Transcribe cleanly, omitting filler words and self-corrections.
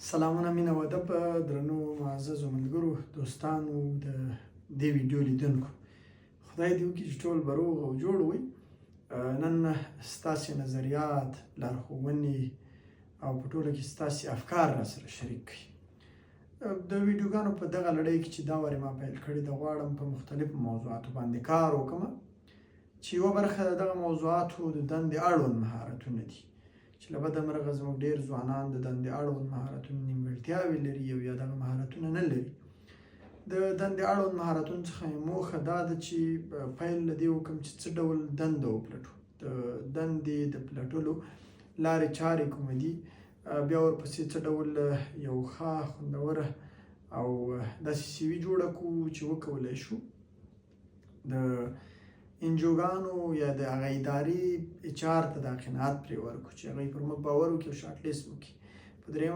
سلامونه مینه او ادب درنو معززو ملګرو دوستانو د دې ویډیو لیدونکو خدای دې وکړي چې ټول به روغ او جوړ وي. نن ستاسې نظریات لارښوونې او په ټوله کې ستاسې افکار را سره شریک کړي. د ویډیوګانو په دغه لړۍ کې چې دا وارې ما پیل کړې ده غواړم په مختلفو موضوعاتو باندې کار وکړم چې یوه برخه د دغه موضوعاتو د دندې اړوند مهارتونه دي چې له بده مرغه زموږ ډېر ځوانان د دندې اړوند مهارتونو نیمګړتیاوې لري او یا دغه مهارتونه نه لري. د دندې اړوند مهارتونو څخه یې موخه دا ده چې پیل له دې وکړم چې څه ډول دنده وپلټو، د دندې د پلټلو لارې چارې کومه دي، بیا ورپسې څه ډول یو ښه خوندوره او داسې سي وي جوړه کړو چې وکولی شو د انجوګانو یا د هغه ادارې HR ته دا قناعت پرې ورکړو چې هغوی پر موږ باور وکړي او شارټ لیست وکړي. په درېیمه